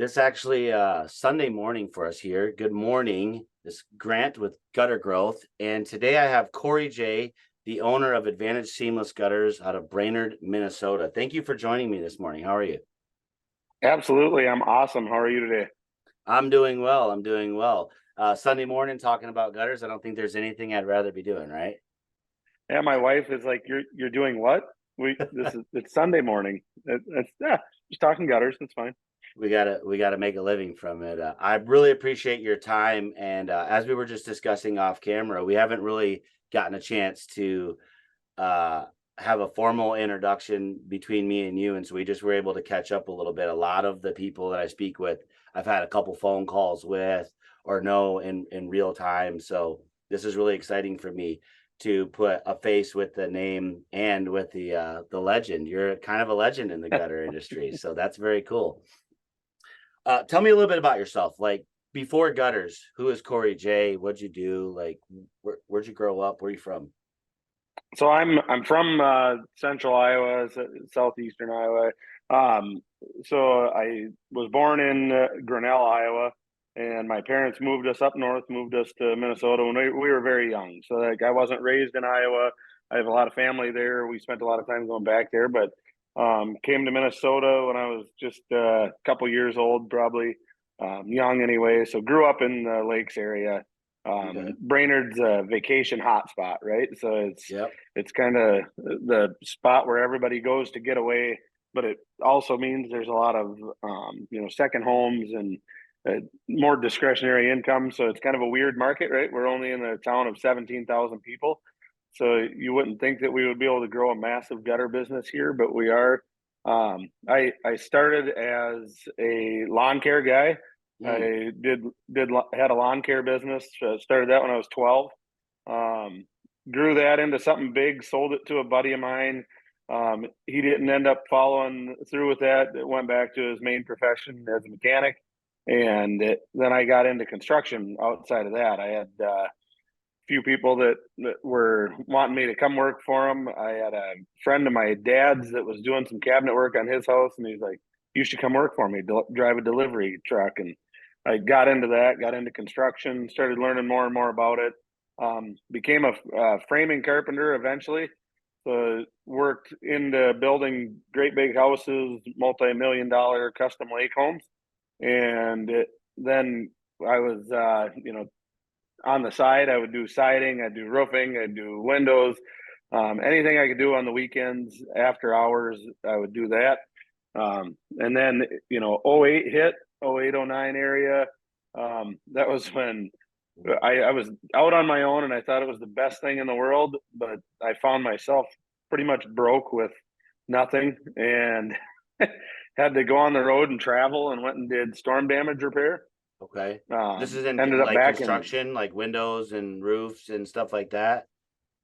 This actually Sunday morning for us here. Good morning. This is Grant with Gutter Growth, and today I have Cory Jay, the owner of Advantage Seamless Gutters out of Brainerd, Minnesota. Thank you for joining me this morning. How are you? Absolutely. I'm awesome. How are you today? I'm doing well. I'm doing well. Sunday morning talking about gutters. I don't think there's anything I'd rather be doing, right? Yeah, my wife is like, "You're doing what? It's Sunday morning. Just talking gutters. That's fine." We gotta make a living from it. I really appreciate your time, and as we were just discussing off camera, we haven't really gotten a chance to uh, have a formal introduction between me and you, and so we just were able to catch up a little bit. A lot of the people that I speak with, I've had a couple phone calls with or know in real time. So this is really exciting for me to put a face with the name and with the legend. You're kind of a legend in the gutter industry, so that's very cool. Tell me a little bit about yourself. Like before gutters, who is Cory Jay? What'd you do? Like where'd you grow up? Where are you from? So I'm from central Iowa, southeastern Iowa. Um, so I was born in Grinnell, Iowa, and my parents moved us up north, moved us to Minnesota when we were very young. So like I wasn't raised in Iowa. I have a lot of family there. We spent a lot of time going back there, but came to Minnesota when I was just a couple years old, probably young anyway. So grew up in the lakes area. Okay. Brainerd's a vacation hotspot, right? So Yep. it's kind of the spot where everybody goes to get away, but it also means there's a lot of second homes and more discretionary income. So it's kind of a weird market, right? We're only in a town of 17,000 people, so you wouldn't think that we would be able to grow a massive gutter business here, but we are. I started as a lawn care guy. Mm, I did had a lawn care business. Started that when I was 12. Um, Grew that into something big. Sold it to a buddy of mine. He didn't end up following through with that. It went back to his main profession as a mechanic, and then I got into construction. Outside of that, I had few people that were wanting me to come work for them. I had a friend of my dad's that was doing some cabinet work on his house, and he's like, "You should come work for me, drive a delivery truck." And I got into that, got into construction, started learning more and more about it. Became a framing carpenter eventually. So worked into building great big houses, multi-million-dollar custom lake homes, and then I was, on the side, I would do siding, I'd do roofing, I'd do windows, anything I could do on the weekends after hours, I would do that. And then, '08 hit, '08, '09 area. That was when I was out on my own and I thought it was the best thing in the world, but I found myself pretty much broke with nothing and had to go on the road and travel and went and did storm damage repair. okay. This is in Ended up like back in. construction, like windows and roofs and stuff like that.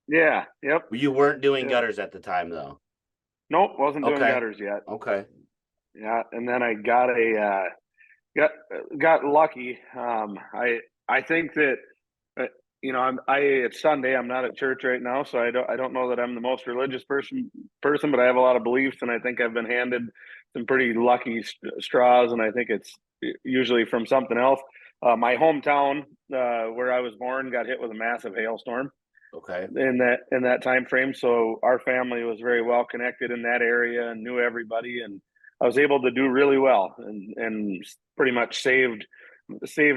Yeah, yep, You weren't doing yep. gutters at the time though. Nope, wasn't doing Okay. gutters yet. Okay. Yeah, and then I got a got got lucky. I think that uh, it's Sunday. I'm not at church right now, so I don't know that I'm the most religious person, but I have a lot of beliefs, and I think I've been handed some pretty lucky straws, and I think it's usually from something else. My hometown, where I was born, got hit with a massive hailstorm Okay. in that time frame. So our family was very well connected in that area and knew everybody, and I was able to do really well and pretty much saved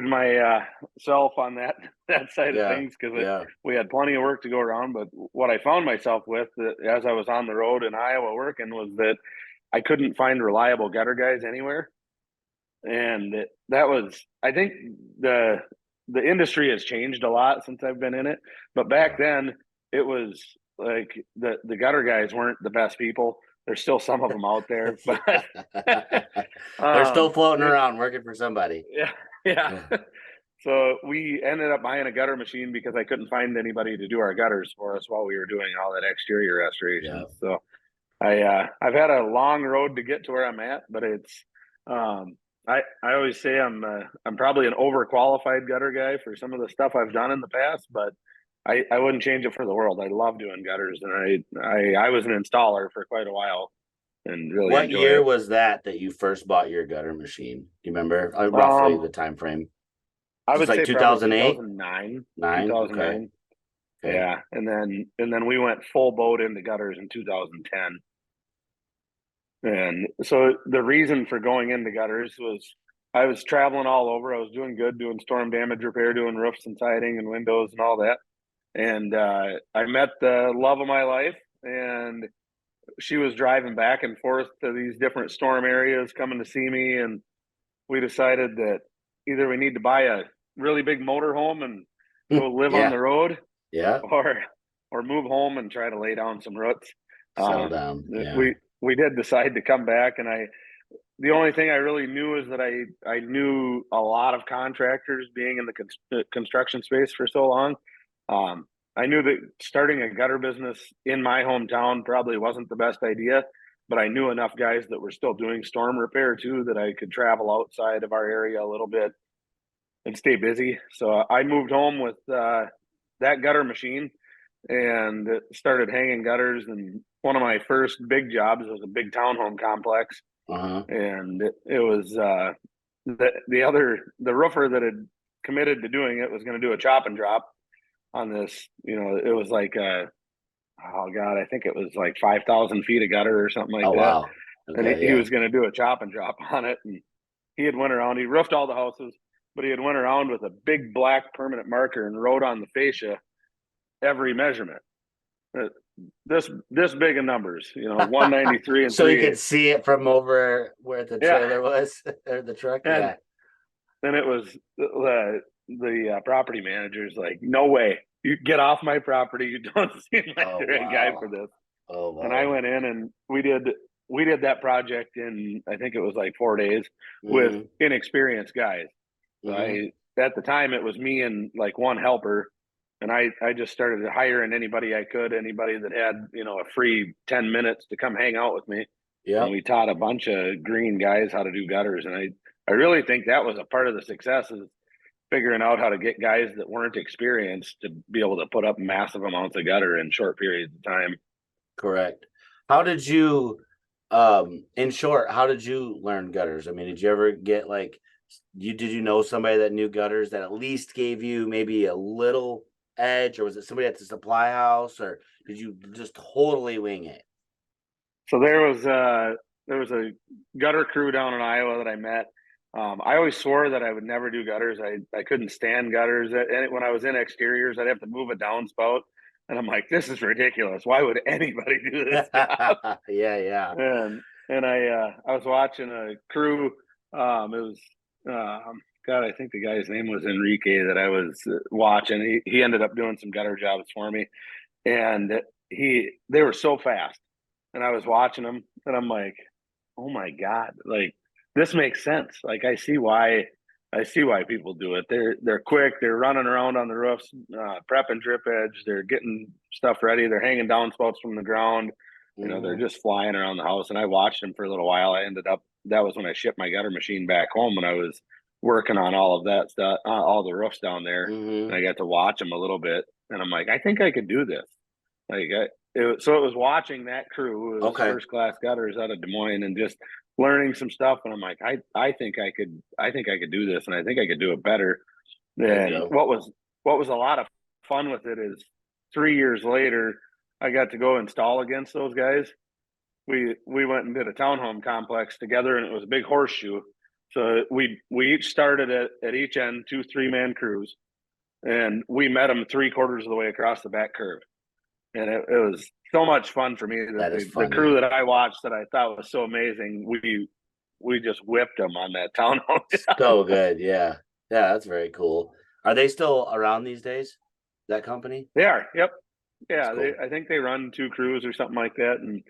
my self on that side of Yeah. things because Yeah. we had plenty of work to go around. But what I found myself with as I was on the road in Iowa working was that I couldn't find reliable gutter guys anywhere, and that was, I think, the the industry has changed a lot since I've been in it, but back Yeah. then it was like the gutter guys weren't the best people. There's still some of them out there, but Yeah. They're still floating it, around working for somebody. yeah, yeah. Yeah. So we ended up buying a gutter machine because I couldn't find anybody to do our gutters for us while we were doing all that exterior Yeah. restoration. So I've had a long road to get to where I'm at, but it's um, I always say I'm probably an overqualified gutter guy for some of the stuff I've done in the past, but I wouldn't change it for the world. I love doing gutters, and I was an installer for quite a while. and really What enjoy year it. was that you first bought your gutter machine? Do you remember roughly Um, the time frame? I Just would like say probably 2008, 2009, 9. Okay. 2009. Okay. Yeah, and then we went full boat into gutters in 2010. And so the reason for going into gutters was I was traveling all over. I was doing good, doing storm damage repair, doing roofs and siding and windows and all that. And I met the love of my life, and she was driving back and forth to these different storm areas, coming to see me. And we decided that either we need to buy a really big motor home and go live on Yeah. the road, Yeah. or move home and try to lay down some roots. Settle down. Yeah. We did decide to come back, and the only thing I really knew is that I knew a lot of contractors, being in the construction space for so long. Um, I knew that starting a gutter business in my hometown probably wasn't the best idea, but I knew enough guys that were still doing storm repair too that I could travel outside of our area a little bit and stay busy. So I moved home with that gutter machine and started hanging gutters. And one of my first big jobs was a big townhome complex, Uh-huh. and it was the roofer that had committed to doing it was going to do a chop and drop on this. It was like oh god, I think it was like 5,000 feet of gutter or something like Oh that, wow. and Okay. he Yeah. was going to do a chop and drop on it. And he had went around, he roofed all the houses, but he had went around with a big black permanent marker and wrote on the fascia every measurement. Uh, this big in numbers, 193 and So you could 3/8. see it from over where the Yeah, trailer was or the truck. and Yeah. then it was the property manager's like, "No way, you get off my property! You don't seem like Oh the right guy for wow. this." Oh And I wow. went in and we did that project in, I think it was like 4 days, with Mm-hmm. inexperienced guys. So Mm-hmm. at the time it was me and like one helper, and I just started hiring anybody I could, anybody that had a free 10 minutes to come hang out with me. And Yep. we taught a bunch of green guys how to do gutters. And I really think that was a part of the success, is figuring out how to get guys that weren't experienced to be able to put up massive amounts of gutter in short periods of time. Correct. How did you in short, how did you learn gutters? I mean, did you ever get like did you know somebody that knew gutters that at least gave you maybe a little edge, or was it somebody at the supply house, or did you just totally wing it? So there was a gutter crew down in Iowa that I met. I always swore that I would never do gutters. I couldn't stand gutters. And when I was in exteriors, I'd have to move a downspout, and I'm like, this is ridiculous. Why would anybody do this job? Yeah, yeah. And I was watching a crew. It was God, I think the guy's name was Enrique that I was watching. He ended up doing some gutter jobs for me, and they were so fast, and I was watching them, and I'm like, oh my god, like this makes sense. Like I see why people do it. They're quick. They're running around on the roofs, prepping drip edge. They're getting stuff ready. They're hanging downspouts from the ground. They're Hmm. just flying around the house. And I watched them for a little while. That was when I shipped my gutter machine back home, and I was working on all of that stuff, all the roofs down there, and Hmm. I got to watch them a little bit. And I'm like, I think I could do this. So it was watching that crew. It was Okay. first class gutters out of Des Moines, and just learning some stuff. And I'm like, I think I could do this, and I think I could do it better. There you And go. what was a lot of fun with it is 3 years later, I got to go install against those guys. We went and did a townhome complex together, and it was a big horseshoe. So we each started at each end, 2 3-man crews, and we met them 3/4 of the way across the back curve. And it was so much fun for me that That is the crew funny. that I watched, that I thought was so amazing, we just whipped them on that townhome. So good. Yeah. Yeah, that's very cool. Are they still around these days? That company? They are, yep, That's yeah. cool. I think they run 2 crews or something like that, and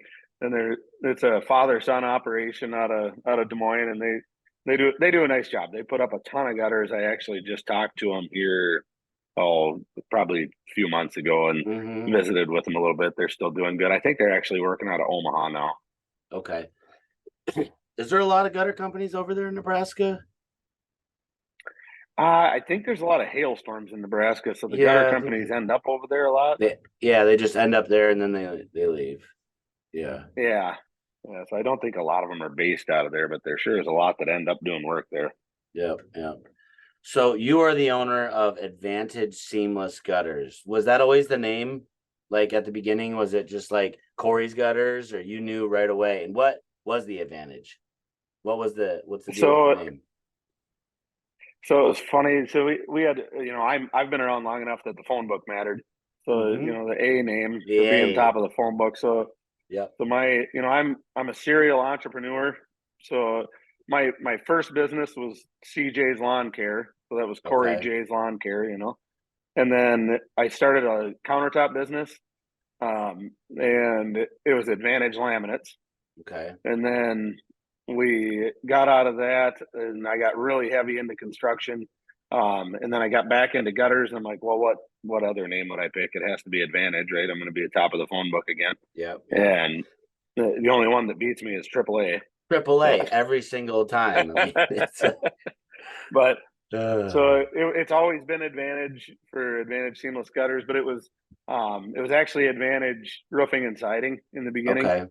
it's a father son operation out of Des Moines, and they do a nice job. They put up a ton of gutters. I actually just talked to them here, probably a few months ago, and Hmm. visited with them a little bit. They're still doing good. I think they're actually working out of Omaha now. Okay. Is there a lot of gutter companies over there in Nebraska? I think there's a lot of hailstorms in Nebraska, so the gutter Yeah, I think companies end up over there a lot. they just end up there and then they leave. Yeah. Yeah, Yeah, so I don't think a lot of them are based out of there, but there sure is a lot that end up doing work there. Yep, yep. So you are the owner of Advantage Seamless Gutters. Was that always the name? Like at the beginning, was it just like Corey's Gutters, or you knew right away? And what was the Advantage? What's the deal with So the name? so it's funny. So we had, I've been around long enough that the phone book mattered. So, Mm-hmm. the A name for being Yeah. top of the phone book. So Yep. so I'm a serial entrepreneur. So my first business was CJ's Lawn Care. So that was Cory Okay. Jay's Lawn Care, And then I started a countertop business. And it was Advantage Laminates. Okay. And then we got out of that and I got really heavy into construction. And then I got back into gutters. And I'm like, well, what other name would I pick? It has to be Advantage, right? I'm going to be at top of the phone book again. Yep. Yep. And the only one that beats me is AAA. Triple A But every single time. I mean, it's but so uh, it's always been Advantage for Advantage Seamless Gutters, but it was actually Advantage Roofing and Siding in the beginning. okay.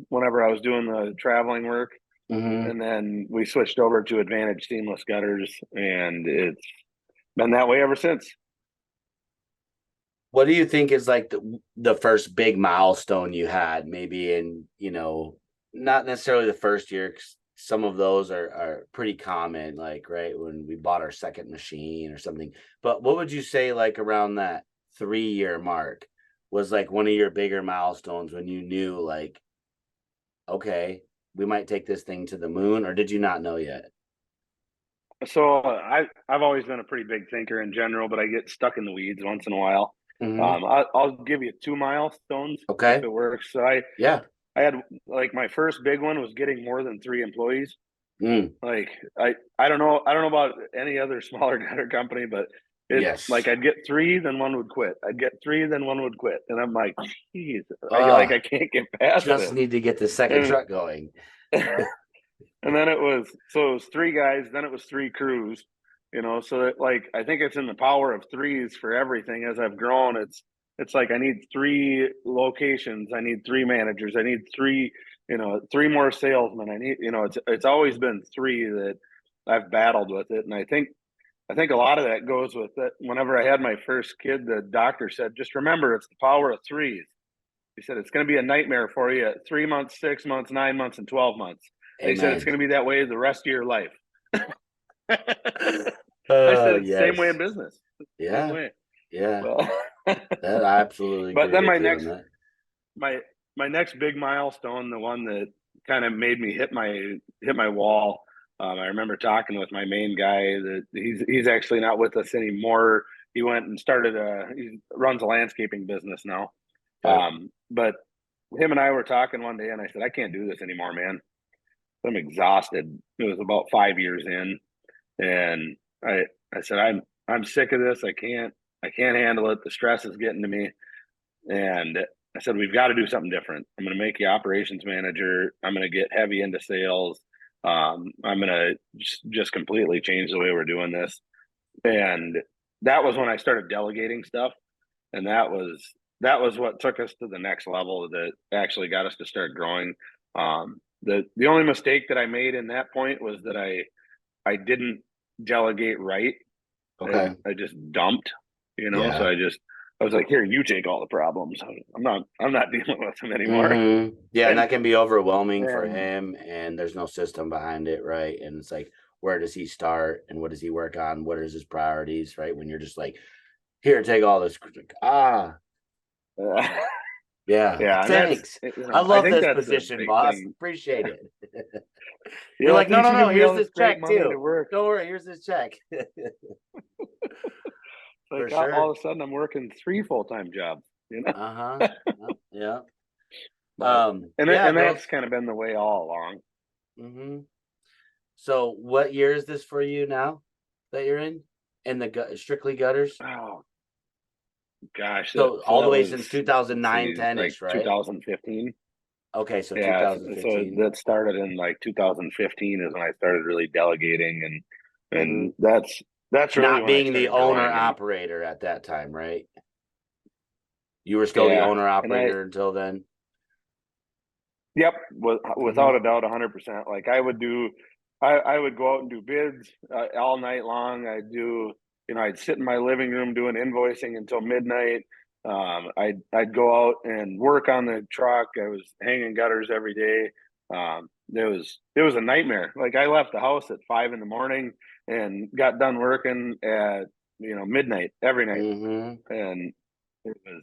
Whenever I was doing the traveling work, Mm-hmm. and then we switched over to Advantage Seamless Gutters, and it's been that way ever since. What do you think is like the first big milestone you had, maybe in, not necessarily the first year, 'cause some of those are pretty common, like right when we bought our second machine or something. But what would you say like around that 3-year mark was like one of your bigger milestones when you knew like, okay, we might take this thing to the moon, or did you not know yet? So I've always been a pretty big thinker in general, but I get stuck in the weeds once in a while. Hmm. I'll give you 2 milestones if Okay. it works. So I Yeah. had like my first big one was getting more than 3 employees. Mm. Like I don't know about any other smaller gutter company, but it like Yes. I'd get three, then one would quit. I'd get three, then one would quit, and I'm like, geez, I Oh, can't get past just this. need to get the second And truck going. and then it was 3 guys, then it was 3 crews, So that like I think it's in the power of threes for everything. As I've grown, it's like I need 3 locations, I need 3 managers, I need 3 more salesmen. I need it's always been three that I've battled with it, and I think a lot of that goes with that. Whenever I had my first kid, the doctor said, just remember, it's the power of threes. He said, it's going to be a nightmare for you at 3 months, 6 months, 9 months, and 12 months. And he said, it's Amen. going to be that way the rest of your life. I said, it's the same way in Yes. business. Same Yeah. way. Yeah. Well, That I absolutely but agree then with you on that. my, my next big milestone, the one that kind of made me hit my wall. I remember talking with my main guy that he's actually not with us anymore. He went and he runs a landscaping business now. Okay. But him and I were talking one day, and I said, I can't do this anymore, man. I'm exhausted. It was about 5 years in, and I said, I'm sick of this. I can't handle it. The stress is getting to me, and I said, we've got to do something different. I'm going to make you operations manager. I'm going to get heavy into sales. I'm going to just completely change the way we're doing this. And that was when I started delegating stuff, and that was what took us to the next level that actually got us to start growing. The only mistake that I made in that point was that I didn't delegate right. Okay. I just dumped, So Yeah. I was like, here, you take all the problems. I'm not dealing with them anymore. Yeah, and And that can be overwhelming for and him, and there's no system behind it, right? And it's like, where does he start and what does he work on? What is his priorities, right? When you're just like, here, take all this. uh, Yeah, yeah, and thanks. I I love think this that's the position, big boss. thing. Appreciate it. You're Yeah, like, no, thanks no, for no. giving me Here's all this this great check money to too. work. Don't worry. Here's this check. For Like all sure. of a sudden, I'm working 3 full-time jobs. Uh-huh. Yeah. But Yeah, and no. that's kind of been the way all along. Hmm. So what year is this for you now that you're in the strictly gutters? Oh gosh, So so all the that way was, since let's 2009, see, like 10-ish, right? 2015. Okay, so Yeah, so 2015. that started in like 2015 is when I started really delegating, and Hmm. that's really Not when I being the started owner growing. And operator at that time, right? You were still the yeah, owner and I operator until then. Yep, Hmm. without a doubt, 100%. Like I would go out and do bids all night long. I'd sit in my living room doing invoicing until midnight. I'd go out and work on the truck. I was hanging gutters every day. It was a nightmare. Like I left the house at 5 in the morning and got done working at midnight every night, Hmm. and it was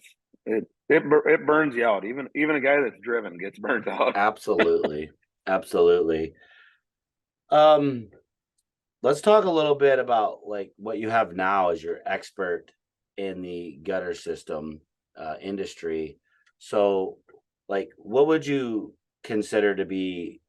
it burns you out. Even a guy that's driven gets burnt out. Absolutely. Absolutely. Um, let's talk a little bit about like what you have now as your expert in the gutter system industry. So, like, what would you consider to be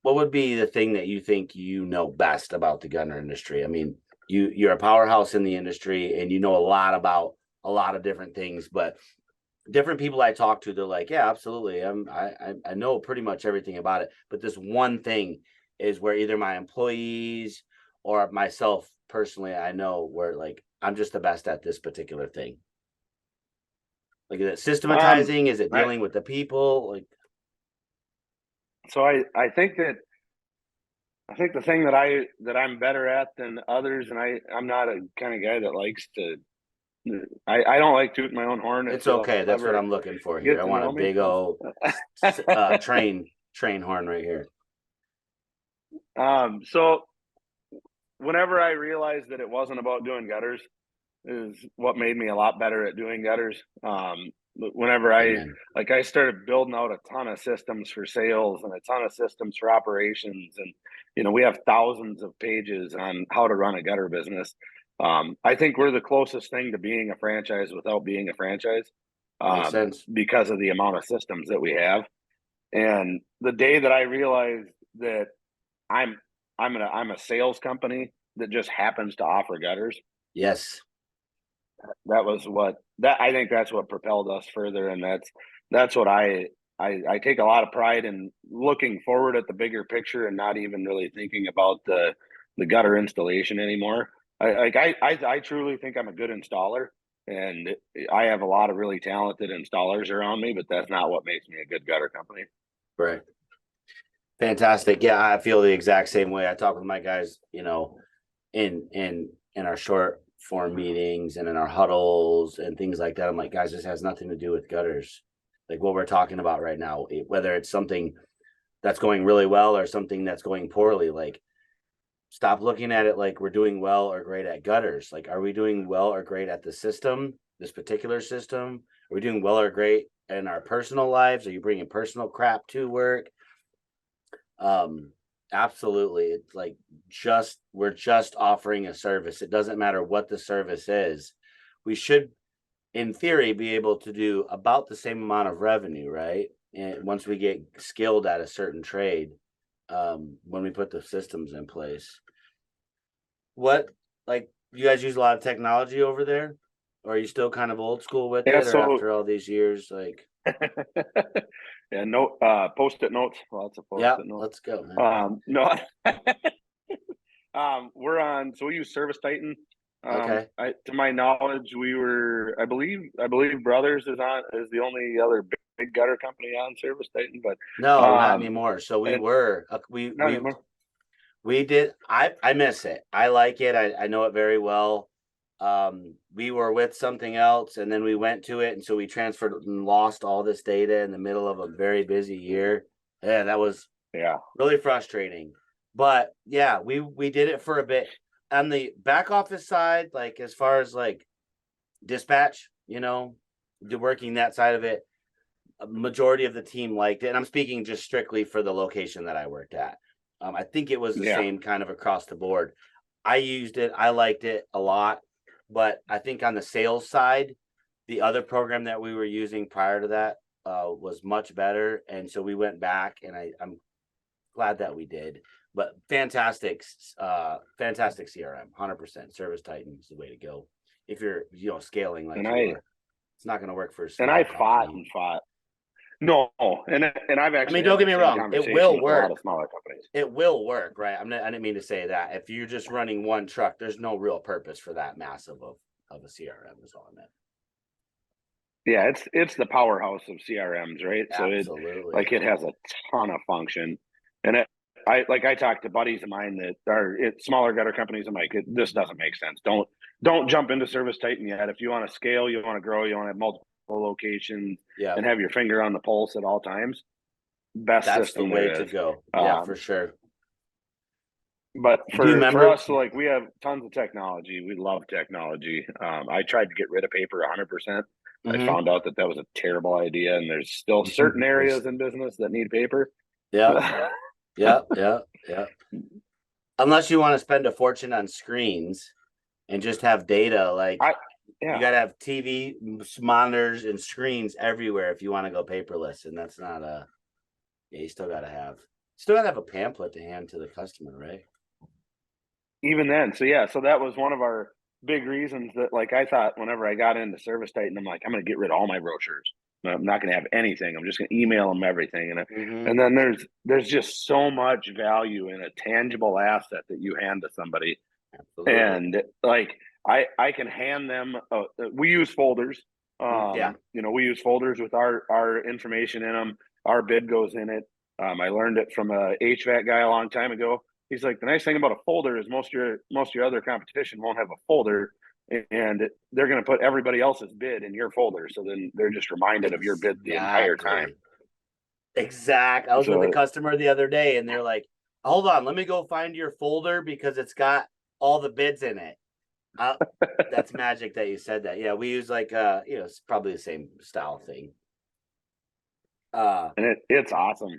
what would be the thing that you think you know best about the gunner industry? I mean, you're a powerhouse in the industry and you know a lot about a lot of different things, but different people I talk to, they're like, yeah, absolutely. I know pretty much everything about it. But this one thing is where either my employees or myself personally, I know where like I'm just the best at this particular thing. Like is it Um, systematizing? Is it I dealing with the people? Like so I think the thing that I'm better at than others, and I'm not a kind of guy that likes to. I don't like tooting my own horn. If it's you'll okay. That's what ever I'm looking for here. get I to want a know me. big old train horn right here. So whenever I realized that it wasn't about doing gutters, is what made me a lot better at doing gutters. Whenever Amen. I started building out a ton of systems for sales and a ton of systems for operations, and we have thousands of pages on how to run a gutter business. I think we're the closest thing to being a franchise without being a franchise, Makes sense. because of the amount of systems that we have. And the day that I realized that I'm I'm a sales company that just happens to offer gutters, Yes. that was what that I think that's what propelled us further, and that's what I take a lot of pride in looking forward at the bigger picture and not even really thinking about the gutter installation anymore. I truly think I'm a good installer, and I have a lot of really talented installers around me, but that's not what makes me a good gutter company. Right. Fantastic. Yeah, I feel the exact same way. I talk with my guys, in our short form meetings and in our huddles and things like that. I'm like, guys, this has nothing to do with gutters. Like what we're talking about right now, whether it's something that's going really well or something that's going poorly, like stop looking at it like we're doing well or great at gutters. Like, are we doing well or great at the system, this particular system? Are we doing well or great in our personal lives? Are you bringing personal crap to work? Um, absolutely. It's like we're just offering a service. It doesn't matter what the service is. We should, in theory, be able to do about the same amount of revenue, right? And once we get skilled at a certain trade, when we put the systems in place. What like you guys use a lot of technology over there? Or are you still kind of old school with Yeah, it? Or so after all these years, like yeah, note post-it notes, lots of yeah, post-it notes. let's go, man. No, we're on. So we use Service Titan. Okay. To my knowledge, I believe Brothers is the only other big gutter company on Service Titan, but No, not um, anymore. So we and were not anymore. we did I miss it. I like it. I know it very well. We were with something else and then we went to it and so we transferred and lost all this data in the middle of a very busy year. Yeah, that was Yeah, really frustrating. But yeah, we did it for a bit. On the back office side, like as far as like dispatch, working that side of it, a majority of the team liked it. And I'm speaking just strictly for the location that I worked at. I think it was the yeah, same kind of across the board. I used it. I liked it a lot. But I think on the sales side, the other program that we were using prior to that was much better. And so we went back and I'm glad that we did. But fantastic CRM, 100%. Service Titan is the way to go. If you're, scaling and like you I are, it's not going to work for a and small I fought company. and fought. No, and I've I mean, actually don't had get the me same wrong. It conversation will with a lot work. of smaller companies. It will work, right? I didn't mean to say that. If you're just running one truck, there's no real purpose for that massive of a CRM is all I meant. Yeah, it's the powerhouse of CRMs, right? So Absolutely. it has a ton of function, and I talked to buddies of mine that are smaller gutter companies. I'm like, this doesn't make sense. Don't jump into Service Titan yet. If you want to scale, you want to grow, you want to have multiple locations, Yeah, and have your finger on the pulse at all times. Best that's the system way there to is. go. Yeah, for Um, sure. but Do you for remember? us, like we have tons of technology. We love technology. I tried to get rid of paper 100%. I Hmm. found out that that was a terrible idea, and there's still certain areas in business that need paper. Yeah, yeah, yeah, yeah. Unless you want to spend a fortune on screens and just have data, like I you yeah, got to have TV monitors and screens everywhere if you want to go paperless, and that's not a. Yeah, you still got to have a pamphlet to hand to the customer, right? even then. So yeah, so that was one of our big reasons that like I thought whenever I got into Service Titan, I'm like, I'm gonna get rid of all my brochures. I'm not gonna have anything. I'm just gonna email them everything. Mm-hmm. And then there's just so much value in a tangible asset that you hand to somebody. Absolutely. And like I can hand them we use folders. Yeah. We use folders with our information in them. Our bid goes in it. I learned it from a HVAC guy a long time ago. He's like, the nice thing about a folder is most of your other competition won't have a folder, and they're going to put everybody else's bid in your folder, so then they're just reminded of your bid the entire time. Exactly. Exact. I was with a So customer the other day and they're like, hold on, let me go find your folder because it's got all the bids in it. Uh, that's magic that you said that. Yeah, we use like it's probably the same style thing. Uh and it's awesome.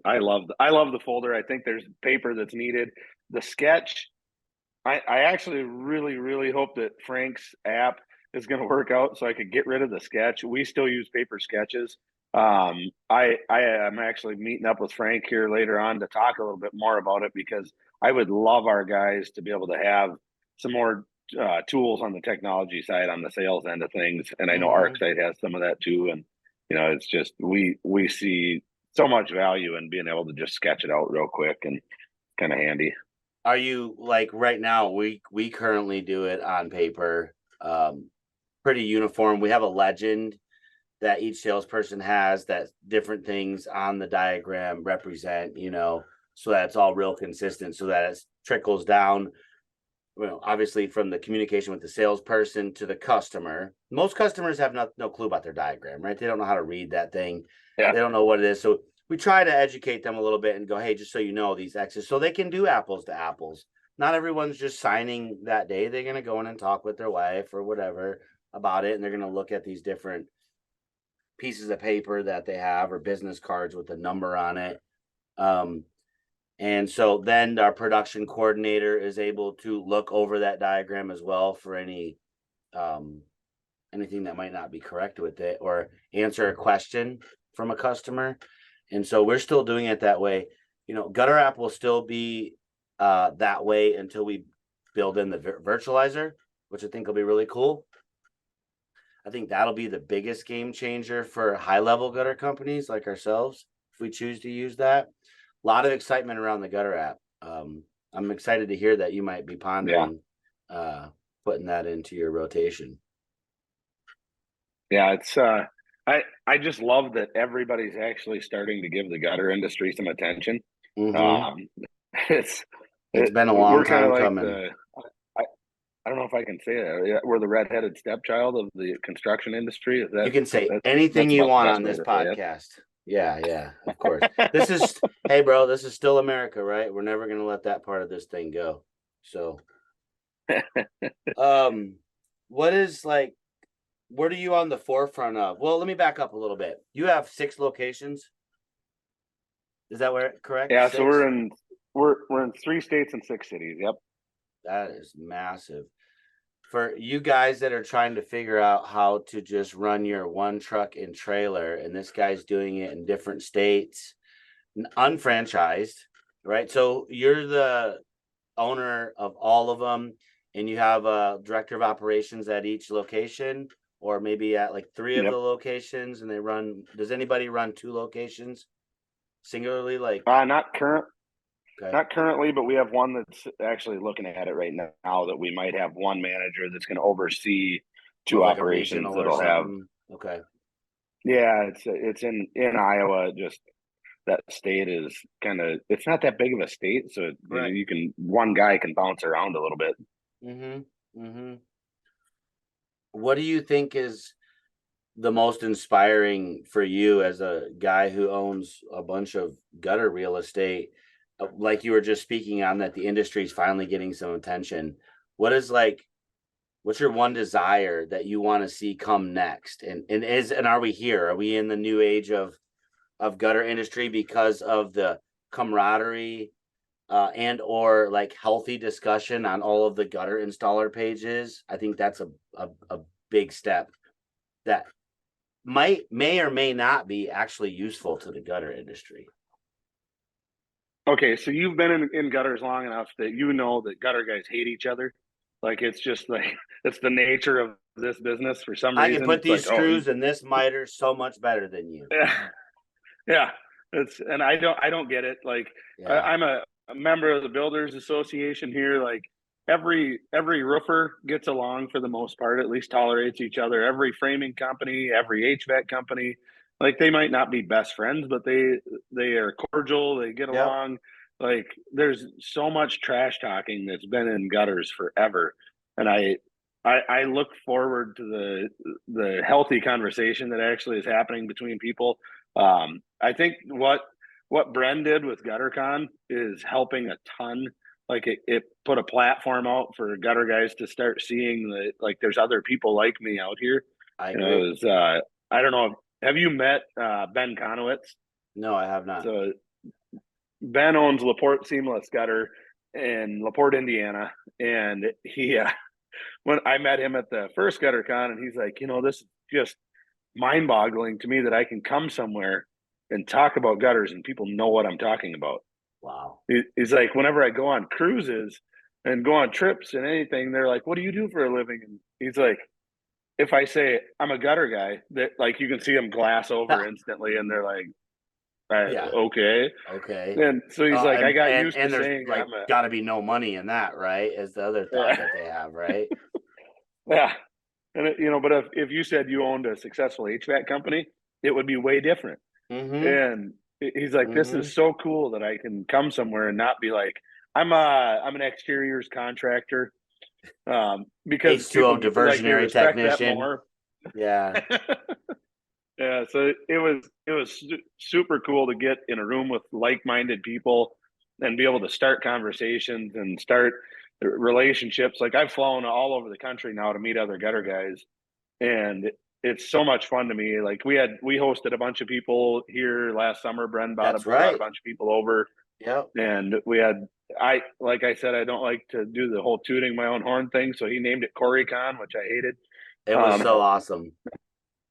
I love the folder. I think there's paper that's needed. The sketch, I actually really, really hope that Frank's app is going to work out so I could get rid of the sketch. We still use paper sketches. I am actually meeting up with Frank here later on to talk a little bit more about it because I would love our guys to be able to have some more tools on the technology side, on the sales end of things. And I know mhm. ArcSight has some of that too. And it's just we see so much value in being able to just sketch it out real quick and kind of handy. Are you like right now we currently do it on paper. Pretty uniform. We have a legend that each salesperson has that different things on the diagram represent, so that it's all real consistent, so that it trickles down, obviously from the communication with the salesperson to the customer. Most customers have no clue about their diagram, right? They don't know how to read that thing. Yeah. They don't know what it is. So we try to educate them a little bit and go, hey, just so you know, these X's, so they can do apples to apples. Not everyone's just signing that day. They're going to go in and talk with their wife or whatever about it. And they're going to look at these different pieces of paper that they have or business cards with a number on it. Um, and so then our production coordinator is able to look over that diagram as well for um, anything that might not be correct with it or answer a question from a customer. And so we're still doing it that way. Gutter app will still be that way until we build in the virtualizer, which I think will be really cool. I think that'll be the biggest game changer for high level gutter companies like ourselves if we choose to use that. A lot of excitement around the gutter app. I'm excited to hear that you might be Yeah. pondering putting that into your rotation. Yeah, it's I just love that everybody's actually starting to give the gutter industry some attention. Mm-hmm. Um, it's It's been a long we're kind of time like coming. I, I don't know if I can say it. Yeah, we're the redheaded stepchild of the construction industry. Is You can say anything that's you about the want best on way this to say podcast. Yeah, of course. This is hey bro, this is still America, right? We're never gonna let that part of this thing go. So it? um what is like what are you on the forefront of? Well, let me back up a little bit. You have 6 locations. Is that where correct? Yeah, so 6? we're in 3 states and 6 cities. Yep. That is massive. For you guys that are trying to figure out how to just run your one truck and trailer, and this guy's doing it in different states, unfranchised, right? So you're the owner of all of them, and you have a director of operations at each location, or maybe at like 3 of the Yep. locations, and they run. Does anybody run 2 locations singularly? Like, Not current. okay, Not currently, but we have one that's actually looking at it right now that we might have one manager that's going to oversee two almost like a operations regional or that'll have something. Okay. Yeah, it's in Iowa. Just that state is kind of, it's not that big of a state, so Right. you can, one guy can bounce around a little bit. Mm-hmm. Mm-hmm. What do you think is the most inspiring for you as a guy who owns a bunch of gutter real estate? Like you were just speaking on that the industry is finally getting some attention. What is like, what's your one desire that you want to see come next? And are we here? Are we in the new age of gutter industry because of the camaraderie and or like healthy discussion on all of the gutter installer pages? I think that's a big step that may or may not be actually useful to the gutter industry. Okay, so you've been in gutters long enough that you know that gutter guys hate each other. Like it's just like it's the nature of this business for some I can reason. put It's these like, oh, screws in this miter so much better than you. yeah, yeah. It's, and I don't get it. Like Yeah. I'm a member of the Builders Association here. Like every roofer gets along for the most part, at least tolerates each other. Every framing company, every HVAC company, like they might not be best friends, but they are cordial. They get Yep. along. Like there's so much trash talking that's been in gutters forever, and I look forward to the healthy conversation that actually is happening between people. I think what Bren did with GutterCon is helping a ton. Like it put a platform out for gutter guys to start seeing that like there's other people like me out here. I You know, agree. it was I don't know. Have you met Ben Conowitz? No, I have not. So Ben owns Laporte Seamless Gutter in Laporte, Indiana, and he when I met him at the first GutterCon, and he's like, you know, this is just mind-boggling to me that I can come somewhere and talk about gutters and people know what I'm talking about. Wow. He's like, whenever I go on cruises and go on trips and anything, they're like, "What do you do for a living?" And he's like, if I say I'm a gutter guy, that like you can see them glass over instantly, and they're like, Yeah. "Okay." Okay. And so he's like, "I And got and used to and there's saying like I'm a got to be no money in that, right? Is the other thought yeah, that they have, right? yeah." And you know, but if you said you owned a successful HVAC company, it would be way different. Mm-hmm. And he's like, "This Mm-hmm. is so cool that I can come somewhere and not be like, I'm an exteriors contractor." Because H2O people like they diversionary respect that technician. more. Yeah. Yeah, so it was super cool to get in a room with like-minded people and be able to start conversations and start relationships. Like I've flown all over the country now to meet other gutter guys, and it's so much fun to me. Like we hosted a bunch of people here last summer. Bren That's brought a right. bunch of people over, Yep. and we had I like I said I don't like to do the whole tooting my own horn thing, so he named it Cory Con, which I hated. It was Um, so awesome.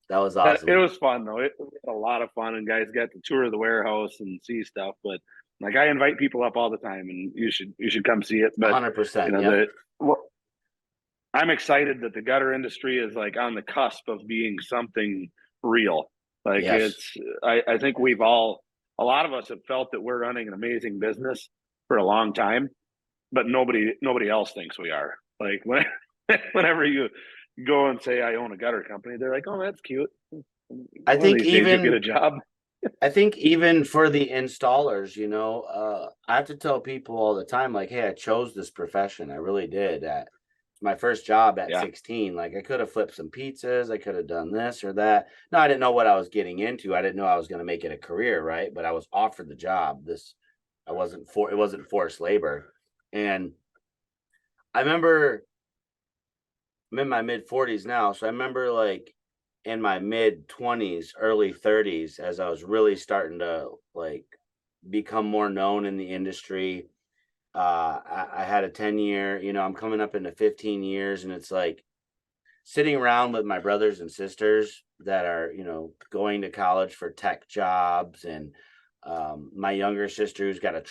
That was it awesome. was fun though. It was a lot of fun, and guys got to tour the warehouse and see stuff. But like I invite people up all the time, and you should come see it. But you 100%. know Yep. well, I'm excited that the gutter industry is like on the cusp of being something real. Like Yes. I think a lot of us have felt that we're running an amazing business for a long time, but nobody else thinks we are. Like whenever you go and say I own a gutter company, they're like, oh, that's cute. I One of think these days you'll get a even job. I think even for the installers, I have to tell people all the time, like, hey, I chose this profession. I really did. At my first job at Yeah, 16, like I could have flipped some pizzas, I could have done this or that. No, I didn't know what I was getting into. I didn't know I was going to make it a career, right? But I was offered the job. It wasn't forced labor. And I remember I'm in my mid 40s now. So I remember like in my mid 20s, early 30s, as I was really starting to like become more known in the industry. I had a 10-year, I'm coming up into 15 years, and it's like sitting around with my brothers and sisters that are, going to college for tech jobs, and my younger sister who's got a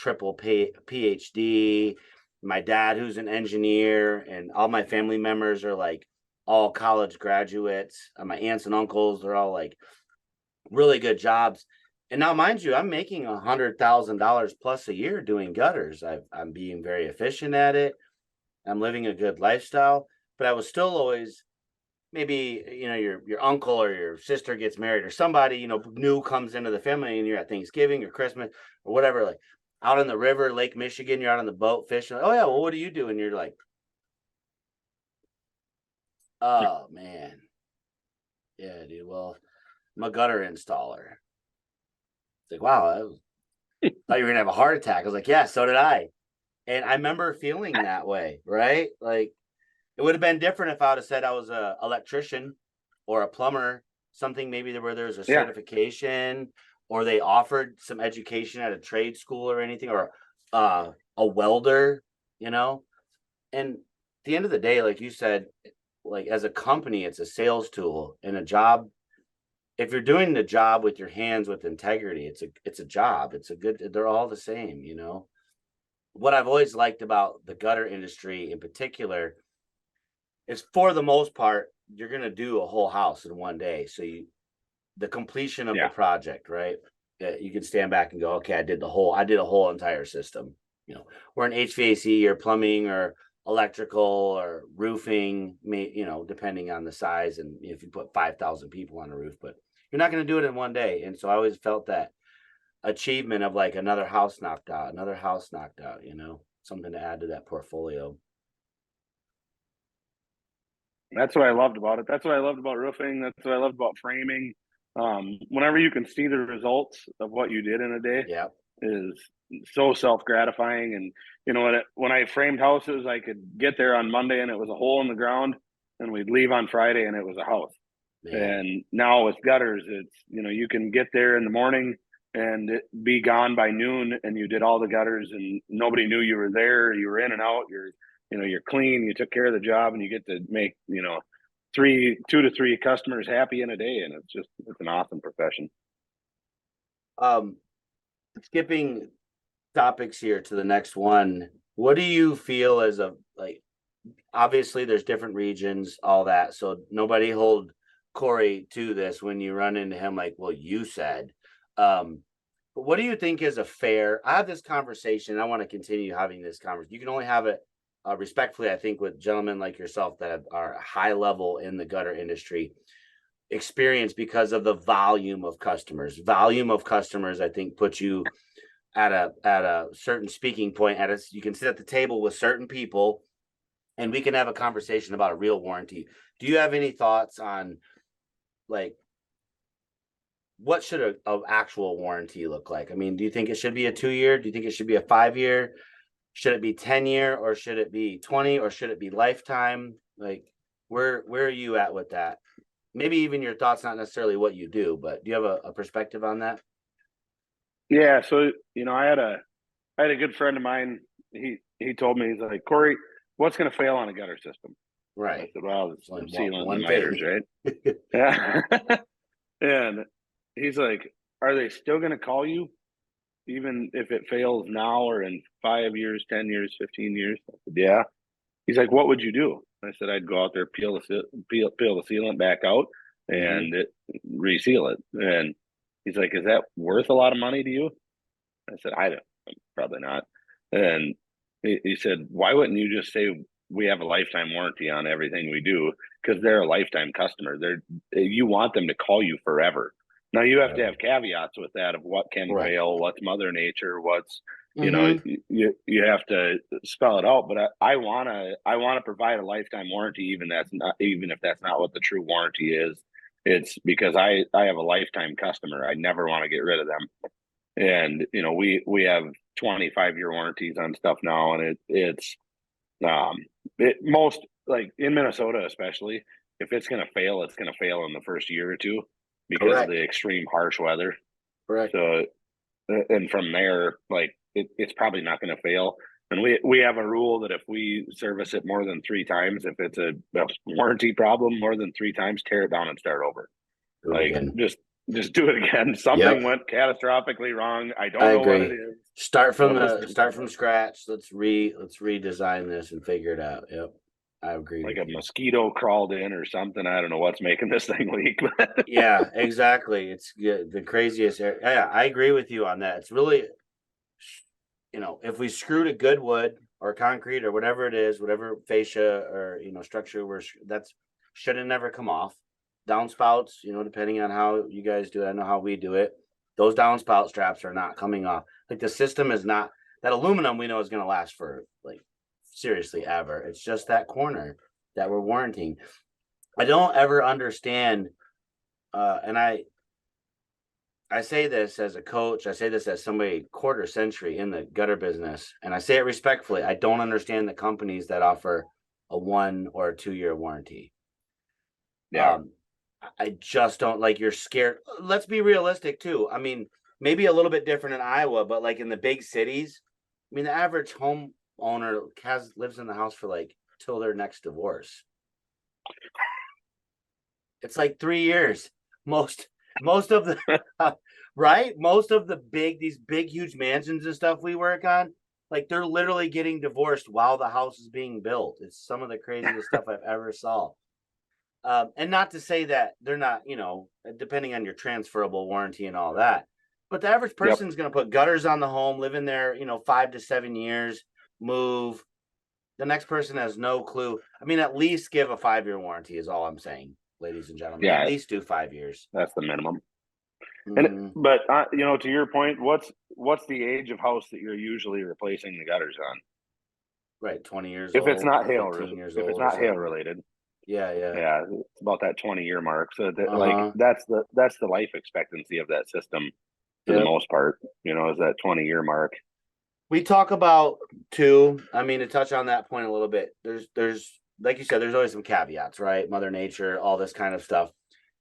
PhD, my dad who's an engineer, and all my family members are like all college graduates. My aunts and uncles, they're all like really good jobs. And now, mind you, I'm making $100,000 plus a year doing gutters. I'm being very efficient at it. I'm living a good lifestyle, but I was still always maybe, your uncle or your sister gets married or somebody, new comes into the family and you're at Thanksgiving or Christmas or whatever, like out on the river, Lake Michigan, you're out on the boat fishing. Like, oh yeah, well, what do you do? And you're like, oh man, yeah, dude. Well, I'm a gutter installer. It's like, wow, thought you were gonna have a heart attack. I was like, yeah, so did I. And I remember feeling that way, right? Like it would have been different if I would have said I was a electrician or a plumber, something maybe where there's a Yeah. certification or they offered some education at a trade school or anything, or a welder, you know. And at the end of the day, like you said, like as a company, it's a sales tool and a job. If you're doing the job with your hands with integrity, it's a job. It's a good. They're all the same, you know. What I've always liked about the gutter industry in particular is, for the most part, you're going to do a whole house in one day. So the completion of the Yeah. project, right? You can stand back and go, okay, I did a whole entire system. We're in HVAC or plumbing or electrical or roofing, depending on the size. And if you put 5,000 people on a roof, but you're not going to do it in one day. And so I always felt that achievement of like another house knocked out, something to add to that portfolio. That's what I loved about it. That's what I loved about roofing. That's what I loved about framing. Whenever you can see the results of what you did in a day Yeah. is so self gratifying. And when I framed houses, I could get there on Monday and it was a hole in the ground, and we'd leave on Friday and it was a house. Man. And now with gutters, it's you can get there in the morning and be gone by noon, and you did all the gutters, and nobody knew you were there. You were in and out. You're clean. You took care of the job, and you get to make 2 to 3 customers happy in a day, and it's an awesome profession. Um, Skipping topics here to the next one. What do you feel as a like? Obviously, there's different regions, all that. So nobody hold Cory to this when you run into him. Like, well, you said. But what do you think is a fair? I have this conversation. I want to continue having this conversation. You can only have it respectfully, I think, with gentlemen like yourself that are high level in the gutter industry experience because of the volume of customers. Volume of customers, I think, puts you at a certain speaking point. You can sit at the table with certain people, and we can have a conversation about a real warranty. Do you have any thoughts on like what should a actual warranty look like? I mean, do you think it should be a 2 year? Do you think it should be a 5 year? Should it be 10 year, or should it be 20, or should it be lifetime? Like, where are you at with that? Maybe even your thoughts, not necessarily what you do, but do you have a perspective on that? Yeah, so I had a good friend of mine. He told me, he's like, Cory, what's going to fail on a gutter system? I Right. said, well, it's It's only the sealant one and miters, thing. right? Yeah. And he's like, are they still going to call you even if it fails now or in 5 years, 10 years, 15 years? I said, yeah. He's like, what would you do? I said, I'd go out there, peel the sealant back out Mhm. and reseal it. And he's like, is that worth a lot of money to you? I said, I don't, probably not. And he said, why wouldn't you just say we have a lifetime warranty on everything we do? Because they're a lifetime customer. You want them to call you forever. Now you have to have caveats with that of what can Right. fail, what's Mother Nature, what's Mhm. you have to spell it out. But I wanna provide a lifetime warranty, even if that's not what the true warranty is. It's because I have a lifetime customer. I never want to get rid of them. And we have 25-year warranties on stuff now, and um most, like in Minnesota especially, if it's going to fail, it's going to fail in the first year or two because of Correct. the extreme harsh weather. Correct. So and from there, like it's probably not going to fail. And we have a rule that if we service it more than 3 times, if it's a warranty problem more than 3 times, tear it down and start over. Do it Like again. just do it again. Yep. Something went catastrophically wrong. I I don't know what it agree. is. Start from scratch. Let's redesign this and figure it out. Yep. I agree Like with a you. mosquito crawled in or something. I don't know what's making this thing leak. Yeah, exactly. It's the craziest. Yeah, I agree with you on that. It's really, if we screwed a good wood or concrete or whatever it is, whatever fascia or structure, that's should have never come off. Downspouts, depending on how you guys do it, I know how we do it. Those downspout straps are not coming off. Like the system is not, that aluminum we know is going to last for like seriously ever. It's just that corner that we're warranting. I don't ever understand, and I say this as a coach, I say this as somebody quarter century in the gutter business, and I say it respectfully. I don't understand the companies that offer a 1 or 2 year warranty. Yeah. I just don't, like, you're scared. Let's be realistic too. I mean, maybe a little bit different in Iowa, but like in the big cities, I mean, the average homeowner lives in the house for like till their next divorce. It's like 3 years. Most of the right? Most of these big huge mansions and stuff we work on, like they're literally getting divorced while the house is being built. It's some of the craziest stuff I've ever saw. And not to say that they're not, depending on your transferable warranty and all that, but the average person's going to put gutters on the home, live in there, 5 to 7 years, move. The next person has no clue. I mean, at least give a 5-year warranty is all I'm saying, ladies and gentlemen. Yeah. At least do 5 years. That's the minimum. But to your point, what's the age of house that you're usually replacing the gutters on? Right, 20 years if old. It's not hail, years if old it's not hail related. Yeah. It's about that 20-year mark. So like that's the life expectancy of that system for the most part. Is that 20-year mark. We talk about too. I mean, to touch on that point a little bit. There's like you said, there's always some caveats, right? Mother Nature, all this kind of stuff.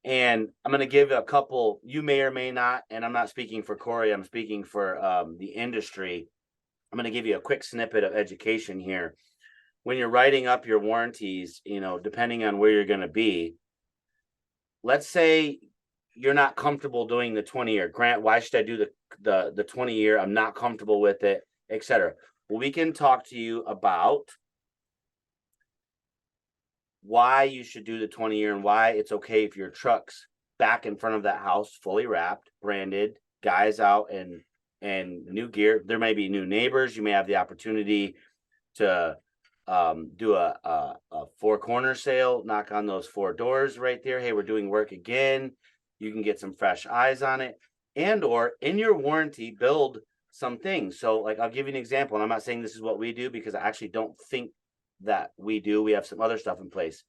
And I'm going to give a couple. You may or may not, and I'm not speaking for Cory. I'm speaking for the industry. I'm going to give you a quick snippet of education here. When you're writing up your warranties, depending on where you're going to be, let's say you're not comfortable doing the 20-year. Grant, why should I do the 20-year? I'm not comfortable with it, etc. Well, we can talk to you about why you should do the 20-year and why it's okay if your truck's back in front of that house, fully wrapped, branded, guys out and new gear. There may be new neighbors. You may have the opportunity to do a 4-corner sale, knock on those 4 doors right there. Hey, we're doing work again. You can get some fresh eyes on it, and or in your warranty, build some things. So like, I'll give you an example, and I'm not saying this is what we do because I actually don't think that we do. We have some other stuff in place.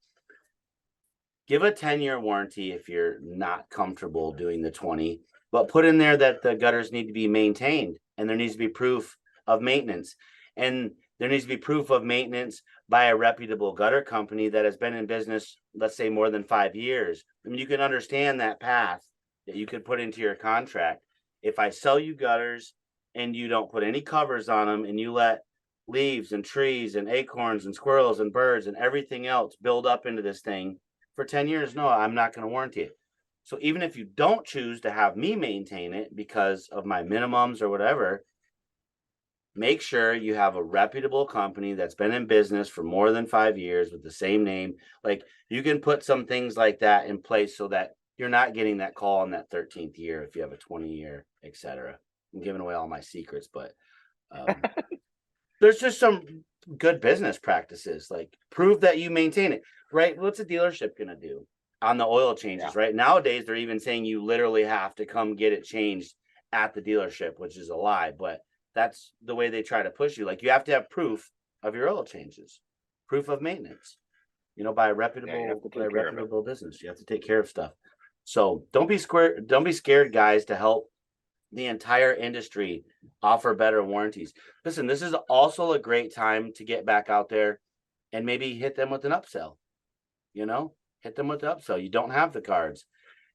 Give a 10-year warranty if you're not comfortable doing the 20, but put in there that the gutters need to be maintained and there needs to be proof of maintenance. And there needs to be proof of maintenance by a reputable gutter company that has been in business, let's say, more than 5 years. I mean, you can understand that path that you could put into your contract. If I sell you gutters and you don't put any covers on them and you let leaves and trees and acorns and squirrels and birds and everything else build up into this thing for 10 years, no, I'm not going to warranty it. So even if you don't choose to have me maintain it because of my minimums or whatever, make sure you have a reputable company that's been in business for more than 5 years with the same name. Like, you can put some things like that in place so that you're not getting that call in that 13th year if you have a 20-year, etc. I'm giving away all my secrets, but there's just some good business practices. Like, prove that you maintain it, right? What's a dealership going to do on the oil changes, right? Nowadays, they're even saying you literally have to come get it changed at the dealership, which is a lie, but that's the way they try to push you. Like, you have to have proof of your oil changes, proof of maintenance, by a reputable business. You have to take care of stuff. So don't be scared, guys, to help the entire industry offer better warranties. Listen, this is also a great time to get back out there and maybe hit them with an upsell. Hit them with the upsell. You don't have the cards.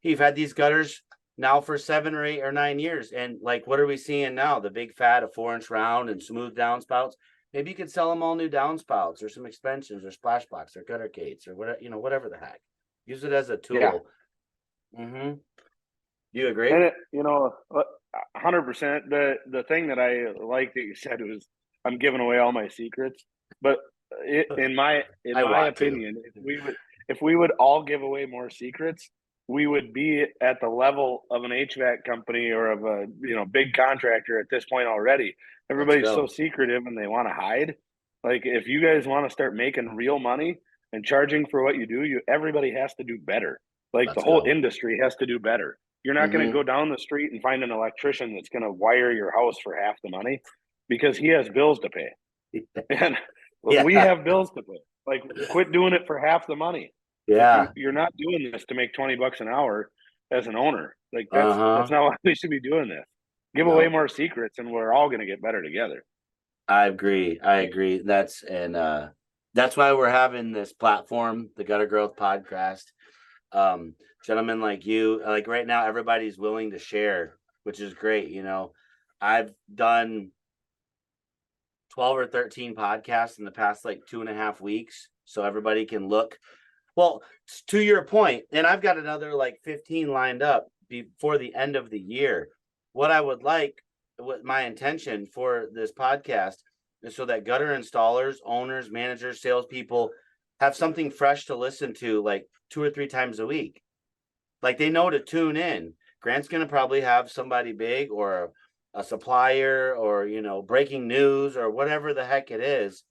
You've had these gutters now for 7 or 8 or 9 years. And like, what are we seeing now? The big fat of 4-inch round and smooth downspouts. Maybe you could sell them all new downspouts or some expansions or splash box or gutter gates or whatever, whatever the heck. Use it as a tool. Yeah. You agree? And 100%. The thing that I like that you said was, I'm giving away all my secrets, but in my opinion, if we would all give away more secrets, we would be at the level of an HVAC company or of a big contractor at this point already. Everybody's so secretive and they want to hide. Like, if you guys want to start making real money, and charging for what you do, everybody has to do better. Like the Let's whole go. industry has to do better. You're not going to go down the street and find an electrician that's going to wire your house for half the money because he has bills to pay. And we Yeah. have bills to pay. Like, quit doing it for half the money. Like, Yeah. you're not doing this to make $20 an hour as an owner. Like, Uh-huh. that's not why we should be doing this. Give away No, more secrets, and we're all going to get better together. I agree. I agree. That's why we're having this platform, the Gutter Growth Podcast. Gentlemen like you, like right now, everybody's willing to share, which is great. I've done 12 or 13 podcasts in the past like 2.5 weeks. So everybody can look. Well, to your point, and I've got another like 15 lined up before the end of the year. What I would like, what my intention for this podcast is so that gutter installers, owners, managers, salespeople have something fresh to listen to like 2 or 3 times a week. Like they know to tune in. Grant's going to probably have somebody big or a supplier or, breaking news or whatever the heck it is.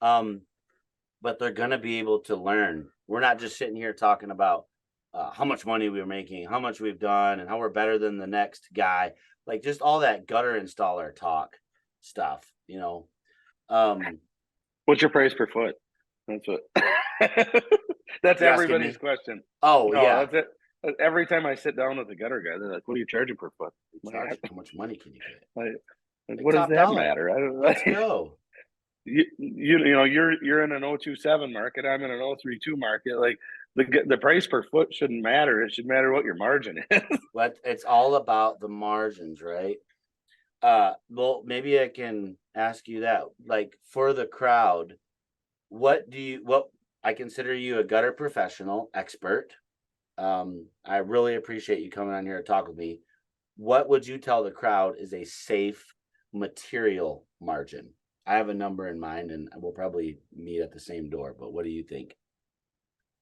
But they're going to be able to learn. We're not just sitting here talking about how much money we're making, how much we've done, and how we're better than the next guy. Like just all that gutter installer talk stuff, What's your price per foot? That's what. That's You're asking everybody's me? question. Oh, No, yeah. that's it. Every time I sit down with a gutter guy, they're like, "What are you charging per foot?" How much money can you get? Like, Like what does top that dollar. matter? I don't Let's go. you're in an 027 market. I'm in an 032 market. Like the price per foot shouldn't matter. It should matter what your margin is. But it's all about the margins, right? Well, maybe I can ask you that. Like for the crowd, what I consider you a gutter professional expert. I really appreciate you coming on here to talk with me. What would you tell the crowd is a safe material margin? I have a number in mind and we'll probably meet at the same door, but what do you think?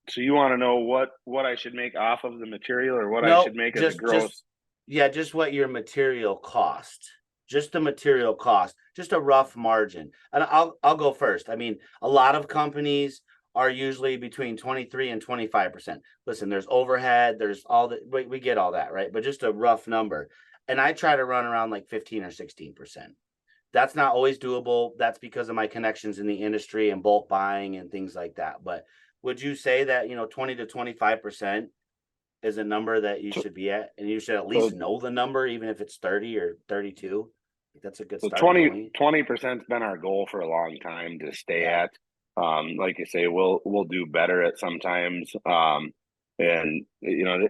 So you want to know what I should make off of the material, or what I should No, make as a just gross? yeah, just what your material cost. Just the material cost, just a rough margin. And I'll go first. I mean, a lot of companies are usually between 23 and 25%. Listen, there's overhead, there's all that we get all that, right? But just a rough number. And I try to run around like 15 or 16%. That's not always doable. That's because of my connections in the industry and bulk buying and things like that. But would you say that, 20 to 25% is a number that you should be at, and you should at So least know the number, even if it's 30 or 32? That's a good so starting point. 20%'s been our goal for a long time to stay Yeah. at. Like you say, we'll do better at sometimes. And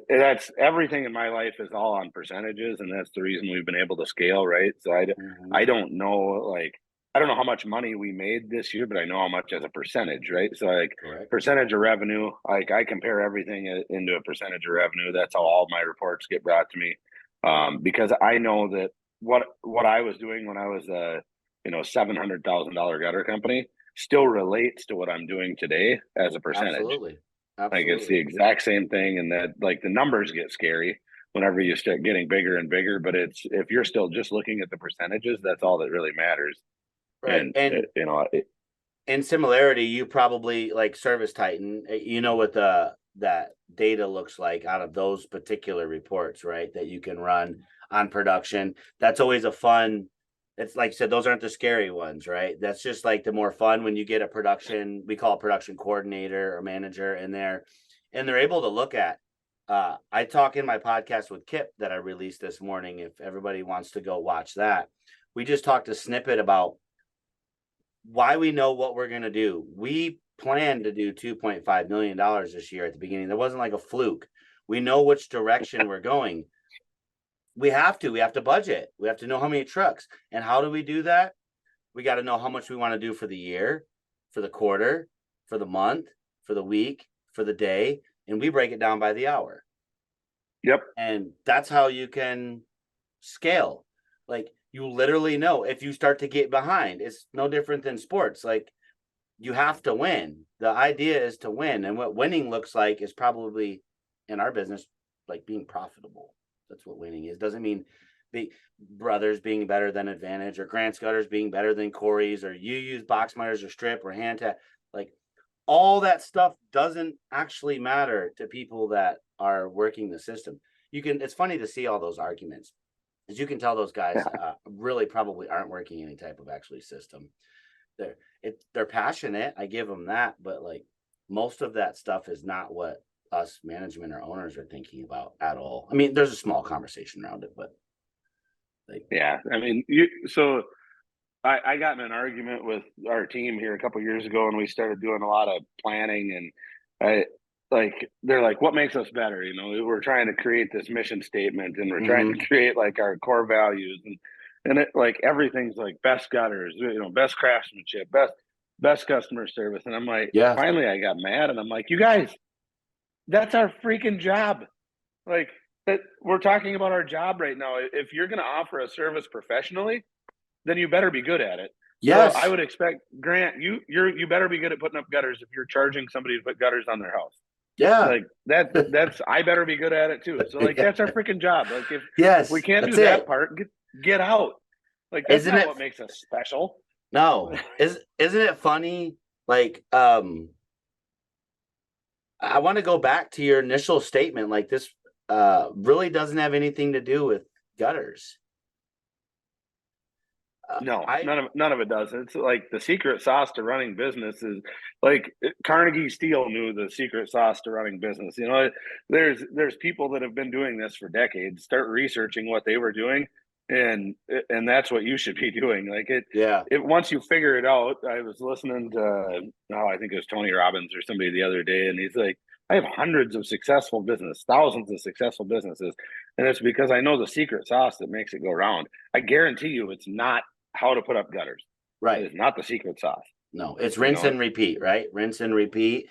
that's everything in my life is all on percentages, and that's the reason we've been able to scale, right? So I Hmm. don't know, like, I don't know how much money we made this year, but I know how much as a percentage, right? So like Correct. percentage of revenue, like I compare everything into a percentage of revenue. That's how all my reports get brought to me. Because I know that what I was doing when I was a $700,000 gutter company still relates to what I'm doing today as a percentage. Absolutely. Like it's the Absolutely. exact same thing, and that, like, the numbers get scary whenever you start getting bigger and bigger. But it's, if you're still just looking at the percentages, that's all that really matters. Right. And And in similarity, you probably like Service Titan, what that data looks like out of those particular reports, right? That you can run on production. That's always a fun. It's like I said, those aren't the scary ones, right? That's just like the more fun when you get a production, we call it production coordinator or manager in there, and they're able to look at. I talk in my podcast with Kip that I released this morning. If everybody wants to go watch that, we just talked a snippet about why we know what we're going to do. We plan to do $2.5 million this year at the beginning. There wasn't like a fluke. We know which direction we're going. We have to budget. We have to know how many trucks. And how do we do that? We got to know how much we want to do for the year, for the quarter, for the month, for the week, for the day. And we break it down by the hour. yep, And that's how you can scale. Like you literally know if you start to get behind, it's no different than sports. Like you have to win. The idea is to win. And what winning looks like is probably in our business, like being profitable. That's what winning is. Doesn't mean brothers being better than Advantage or Grant Scudder's being better than Cory's, or you use box motors or strip or hand tap. Like all that stuff doesn't actually matter to people that are working the system. It's funny to see all those arguments, as you can tell those guys really probably aren't working any type of actually system. They're passionate, I give them that, but like most of that stuff is not what us management or owners are thinking about at all. I mean, there's a small conversation around it, but like, yeah, I mean, I got in an argument with our team here a couple of years ago, and we started doing a lot of planning. And they're like, "What makes us better?" You know, we're trying to create this mission statement, and we're trying to create like our core values, and it like everything's like best gutters, you know, best craftsmanship, best customer service. And I'm like, yeah, finally, I got mad, and I'm like, "You guys, that's our freaking job!" Like that, we're talking about our job right now. If you're going to offer a service professionally, then you better be good at it. yes, So I would expect, Grant, you better be good at putting up gutters if you're charging somebody to put gutters on their house. yeah, Like that's I better be good at it too. So like that's our freaking job. Like if we can't do that part, get out. Like that's not what makes us special. No, isn't it funny? Like, I want to go back to your initial statement. Like this really doesn't have anything to do with gutters. No, none of it does. It's like the secret sauce to running business is like Carnegie Steel knew the secret sauce to running business. You know, there's people that have been doing this for decades. Start researching what they were doing, and that's what you should be doing. Like it once you figure it out. I was listening to I think it was Tony Robbins or somebody the other day, and he's like, I have hundreds of successful business, thousands of successful businesses, and it's because I know the secret sauce that makes it go round. I guarantee you, it's not how to put up gutters. Right. It's not the secret sauce. No, it's rinse and repeat, right? Rinse and repeat.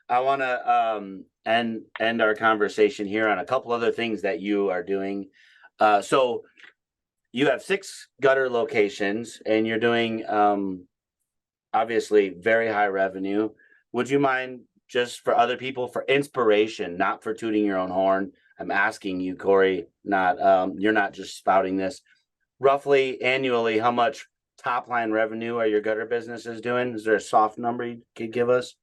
I want to end our conversation here on a couple other things that you are doing. So you have 6 gutter locations and you're doing obviously very high revenue. Would you mind, just for other people, for inspiration, not for tooting your own horn? I'm asking you, Cory, not you're not just spouting this. Roughly annually, how much top line revenue are your gutter businesses doing? Is there a soft number you could give us?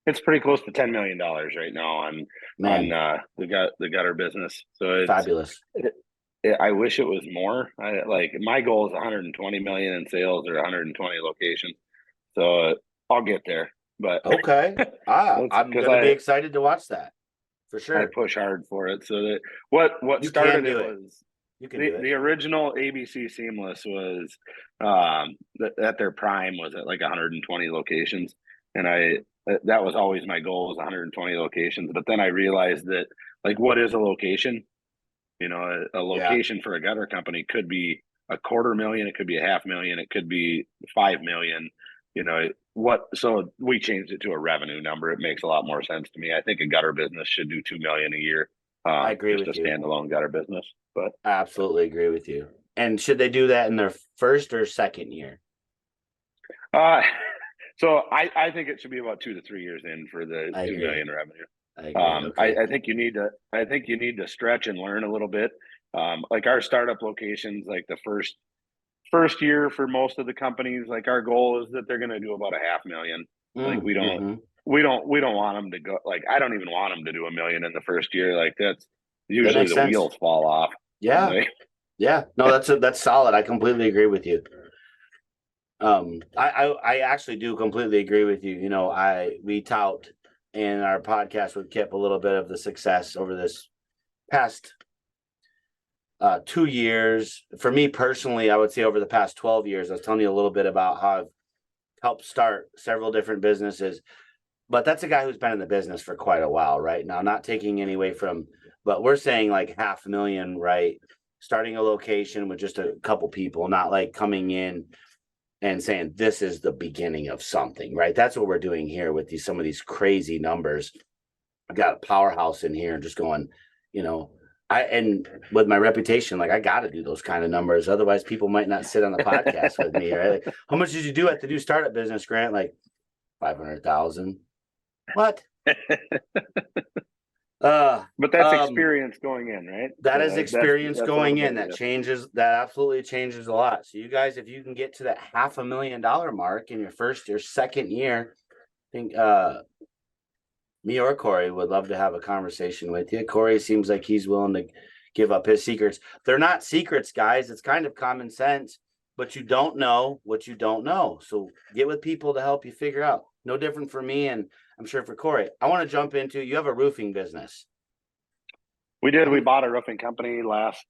It's pretty close to $10 million right now on the gutter business. So it's fabulous. I wish it was more. Like my goal is 120 million in sales or 120 locations. So I'll get there. But okay, I'm gonna be excited to watch that for sure. I push hard for it. So that what started it was. The original ABC Seamless was at their prime was at like 120 locations, and that was always my goal, was 120 locations. But then I realized that, like, what is a location? You know, a location for a gutter company could be $250,000, it could be $500,000, it could be 5 million. You know so we changed it to a revenue number. It makes a lot more sense to me. I think a gutter business should do 2 million a year. I agree with you. Standalone gutter business, but I absolutely agree with you. And should they do that in their first or second year? So I think it should be about 2 to 3 years in for the 2 million revenue. I think you need to stretch and learn a little bit. Like our startup locations, like the first year for most of the companies, like our goal is that they're going to do about $500,000. Like we don't want them to go, like, I don't even want them to do $1 million in the first year. Like that's usually the wheels fall off. Yeah. Yeah. No, that's solid. I completely agree with you. I actually do completely agree with you. You know, we tout in our podcast with Kip a little bit of the success over this past 2 years. For me personally, I would say over the past 12 years, I was telling you a little bit about how I've helped start several different businesses, but that's a guy who's been in the business for quite a while, right? Now, not taking any away from, but we're saying like $500,000, right? Starting a location with just a couple people, not like coming in and saying this is the beginning of something, right? That's what we're doing here with some of these crazy numbers. I got a powerhouse in here and just going, you know, and with my reputation, like I got to do those kind of numbers. Otherwise people might not sit on the podcast with me, right? Like, how much did you do at the new startup business, Grant? Like 500,000. What? But that's experience going in, right? That is experience going in. That changes. That absolutely changes a lot. So you guys, if you can get to that $500,000 mark in your first or second year, think me or Cory would love to have a conversation with you. Cory seems like he's willing to give up his secrets. They're not secrets, guys. It's kind of common sense, but you don't know what you don't know. So get with people to help you figure out. No different for me, and I'm sure for Cory. I want to jump into, you have a roofing business. We did. We bought a roofing company last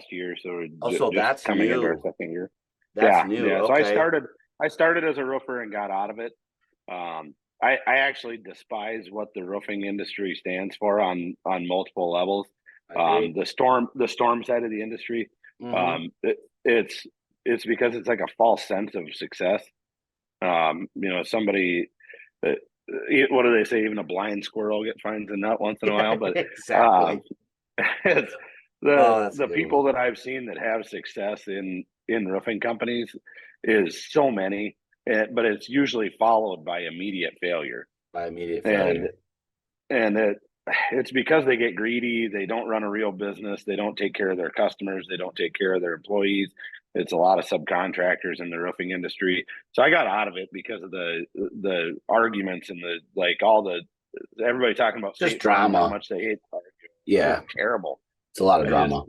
year, so we're Also, just that's coming into our new. second year. That's Yeah, new. yeah. So Okay. I started as a roofer and got out of it. I actually despise what the roofing industry stands for on multiple levels. I agree. The storm side of the industry. Mm-hmm. It's because it's like a false sense of success. Somebody what do they say? Even a blind squirrel finds a nut once in a while. But Exactly. it's Oh, that's a the good people one. that I've seen that have success in roofing companies is so many, but it's usually followed by immediate failure, By immediate and failure. it's because they get greedy. They don't run a real business. They don't take care of their customers. They don't take care of their employees. It's a lot of subcontractors in the roofing industry. So I got out of it because of the arguments and the like all the everybody talking about Just State Farm and how drama. much they hate it was Yeah. terrible. It's a lot of I just drama.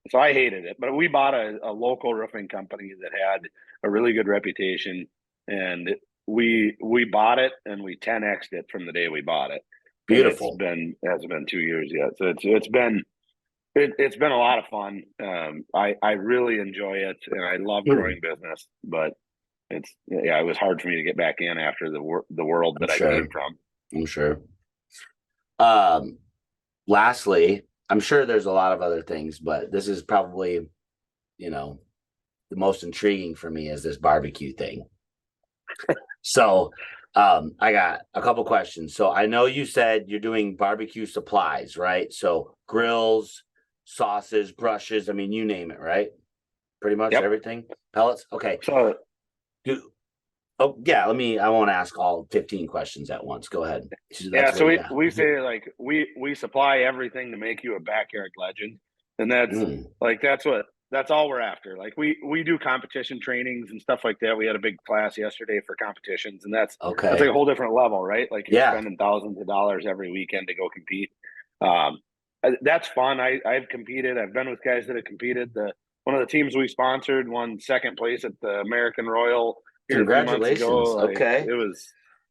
so I hated it. But we bought a local roofing company that had a really good reputation, and we bought it and we 10x'd it from the day we bought it, and Beautiful. it hasn't been 2 years yet. So it's been a lot of fun. I really enjoy it, and I love I'm growing business. But it was hard for me to get back in after the world that I came sure. from. I'm sure. Um, Lastly, I'm sure there's a lot of other things, but this is probably, you know, the most intriguing for me is this barbecue thing. So, I got a couple questions. So I know you said you're doing barbecue supplies, right? So grills, sauces, brushes, I mean, you name it, right? Pretty much Yep. everything. Pellets. Okay. So Do Oh yeah, I won't ask all 15 questions at once. Go ahead. yeah, That's so what you we got. say like we supply everything to make you a backyard legend, and that's Mm, like that's all we're after. Like we do competition trainings and stuff like that. We had a big class yesterday for competitions, and that's like okay. a whole different level, right? Like you're Yeah. spending thousands of dollars every weekend to go compete. That's fun. I've competed. I've been with guys that have competed. The One of the teams we sponsored won second place at the American Royal here a few months Congratulations. ago. Like Okay.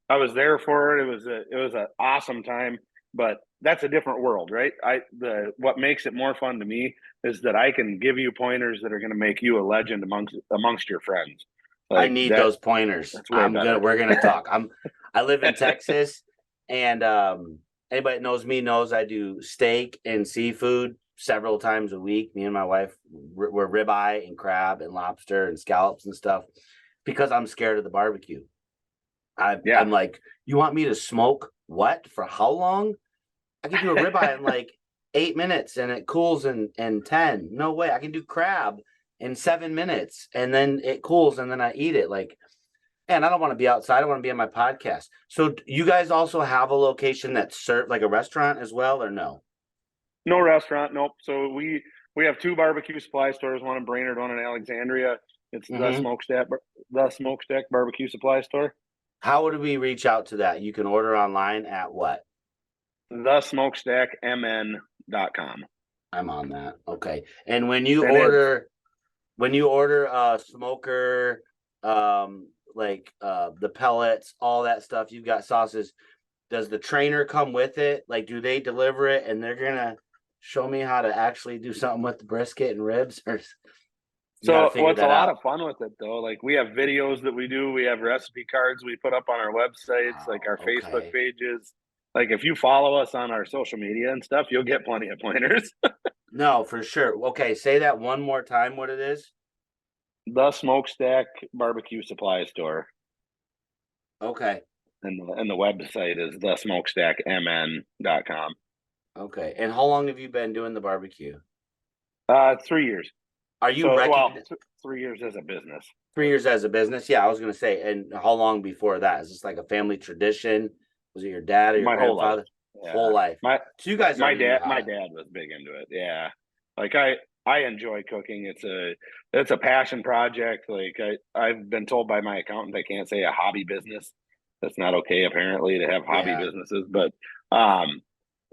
I was there for it. It was an awesome time, but that's a different world, right? What makes it more fun to me is that I can give you pointers that are going to make you a legend amongst your friends. I Like need those pointers. that's way better. We're gonna talk. I live in Texas, and anybody that knows me knows I do steak and seafood several times a week. Me and my wife, we're ribeye and crab and lobster and scallops and stuff because I'm scared of the barbecue. Yeah. I'm like, you want me to smoke what for how long? I can do a ribeye in like 8 minutes and it cools in 10. No way. I can do crab in 7 minutes and then it cools and then I eat it. Like, man, I don't want to be outside. I want to be on my podcast. So you guys also have a location that's served like a restaurant as well, or no? No restaurant. Nope. So we have two barbecue supply stores, one in Brainerd, one in Alexandria. It's Mm-hmm. the Smokestack Barbecue Supply Store. How would we reach out to that? You can order online at what? TheSmokestackMN.com. I'm on that. Okay. And And it's when you order a smoker, like the pellets, all that stuff, you've got sauces. Does the trainer come with it? Like, do they deliver it and they're gonna show me how to actually do something with the brisket and ribs, or you got to so figure what's a that lot out? of fun with it though. Like we have videos that we do, we have recipe cards we put up on our websites, like Wow. our Facebook Okay. pages. Like if you follow us on our social media and stuff, you'll get plenty of pointers. No, for sure. Okay, say that one more time. What it is? The Smokestack Barbecue Supply Store. Okay. And the website is thesmokestackmn.com. Okay. And how long have you been doing the barbecue? 3 years. Are you So, well, recognized? 3 years as a business. 3 years as a business? Yeah, I was gonna say. And how long before that? Is this like a family tradition? Was it your dad or your My whole life. grandfather? Whole Yeah. life. So you guys already knew how My to. dad was big into it. Yeah. Like I enjoy cooking. It's a passion project. Like I've been told by my accountant I can't say a hobby business. that's not okay apparently to have hobby Yeah. businesses, but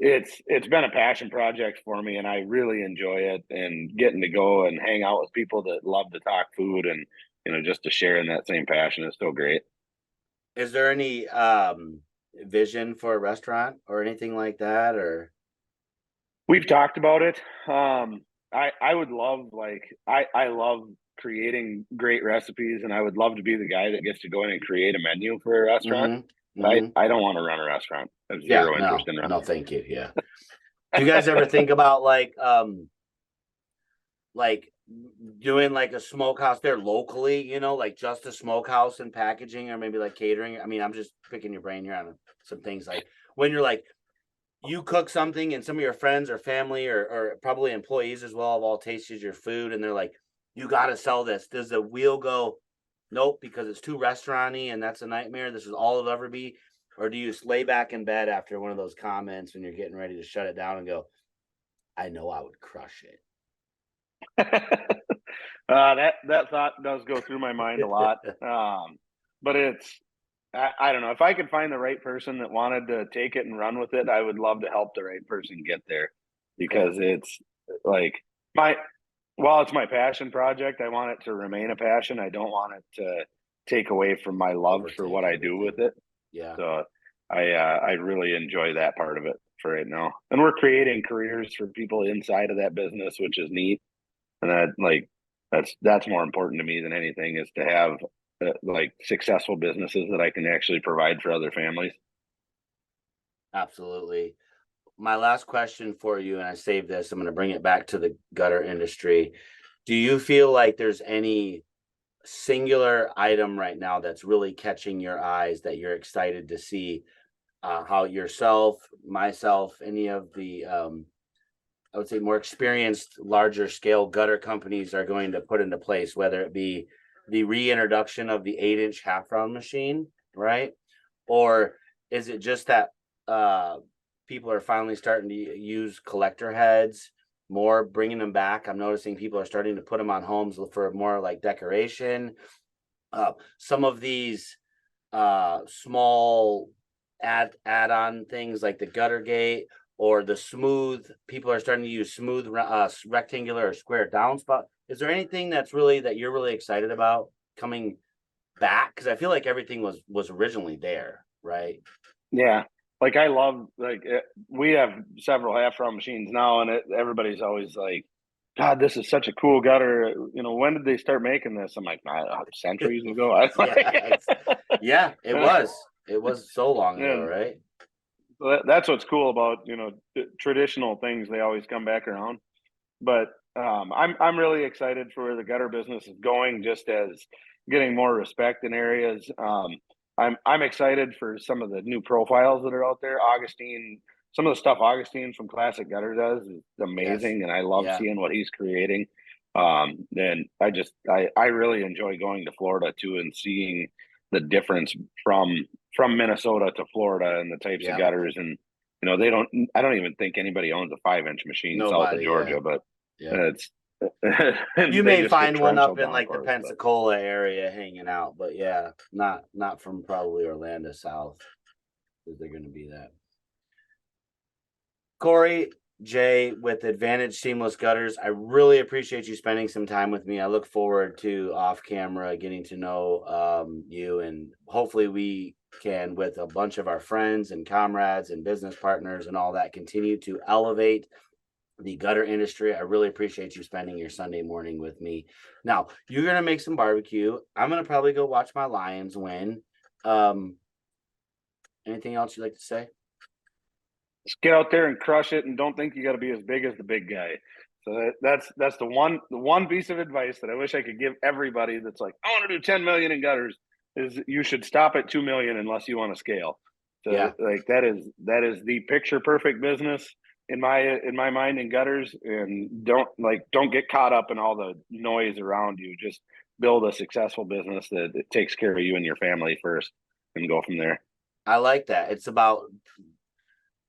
it's been a passion project for me, and I really enjoy it, and getting to go and hang out with people that love to talk food, and just to share in that same passion is so great. Is there any vision for a restaurant or anything like that? Or We've talked about it. I would love, like, I love creating great recipes, and I would love to be the guy that gets to go in and create a menu for a restaurant. hmm hmm I don't want to run a restaurant. I have Yeah, zero interest no, in no, running. thank you. Yeah. Do you guys ever think about like doing like a smokehouse there locally, like just a smokehouse and packaging, or maybe like catering? I mean, I'm just picking your brain here on some things, like when you're like you cook something and some of your friends or family or probably employees as well have all tasted your food and they're like, you got to sell this. Does the wheel go, nope, because it's too restauranty and that's a nightmare? This is all it'll ever be. Or do you just lay back in bed after one of those comments when you're getting ready to shut it down and go, I know I would crush That thought does go through my mind a lot. it? But I don't know, if I could find the right person that wanted to take it and run with it, I would love to help the right person get there, Okay. because it's like my while it's my passion project, I want it to remain a passion. I don't want it to take away from my love for Overtake what I do with everything. it. Yeah, So I really enjoy that part of it for right now. And we're creating careers for people inside of that business, which is neat. And that's more important to me than anything, is to have like successful businesses that I can actually provide for other families. absolutely. My last question for you, and I saved this, I'm going to bring it back to the gutter industry. Do you feel like there's any singular item right now that's really catching your eyes that you're excited to see how yourself, myself, any of the I would say more experienced, larger scale gutter companies are going to put into place, whether it be the reintroduction of the 8-inch half round machine, right? Or is it just that people are finally starting to use collector heads more, bringing them back? I'm noticing people are starting to put them on homes for more like decoration. Some of these small add-on things like the gutter gate or the smooth, people are starting to use smooth rectangular or square downspout. Is there anything that's really that you're really excited about coming back? Because I feel like everything was originally there, right? Yeah. Like I love, like we have several half round machines now, and everybody's always like, God, this is such a cool gutter. When did they start making this? I'm like, centuries ago. I was Yeah, yeah, it like, was. It was so long ago, and right? that's what's cool about traditional things. They always come back around. But I'm really excited for where the gutter business is going, just as getting more respect in areas. I'm excited for some of the new profiles that are out there. Augustine, some of the stuff Augustine from Classic Gutter does is Yes. amazing, and I love Yeah. seeing what he's creating. And I really enjoy going to Florida too and seeing the difference from Minnesota to Florida and the types of Yeah. gutters. And I don't even think anybody owns a 5-inch machine south of Nobody. Yeah. Georgia, but Yeah. it's You and they may just get find one torrential up in like the downpours. But Pensacola area hanging out, but yeah, not from probably Orlando south, because they're going to be that. Cory Jay with Advantage Seamless Gutters, I really appreciate you spending some time with me. I look forward to off camera getting to know you, and hopefully we can, with a bunch of our friends and comrades and business partners and all that, continue to elevate the gutter industry. I really appreciate you spending your Sunday morning with me. Now, you're gonna make some barbecue. I'm gonna probably go watch my Lions win. Um, Anything else you'd like to say? just get out there and crush it, and don't think you got to be as big as the big guy. So that's the one piece of advice that I wish I could give everybody that's like, I want to do 10 million in gutters, is you should stop at 2 million unless you want to scale. So Yeah, like that is the picture perfect business in my mind in gutters. And don't get caught up in all the noise around you. Just build a successful business that takes care of you and your family first, and go from there. I like that. It's about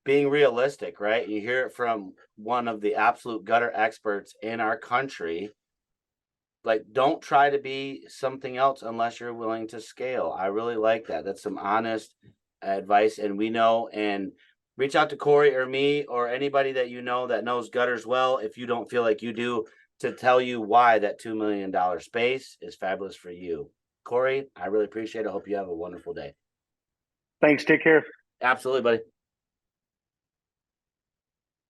being realistic, right? You hear it from one of the absolute gutter experts in our country. like, don't try to be something else unless you're willing to scale. I really like that. That's some honest advice. And we know, and reach out to Cory or me or anybody that you know that knows gutters well, if you don't feel like you do, to tell you why that $2 million space is fabulous for you. Cory, I really appreciate it. I hope you have a wonderful day. Thanks. Take care. Absolutely, buddy.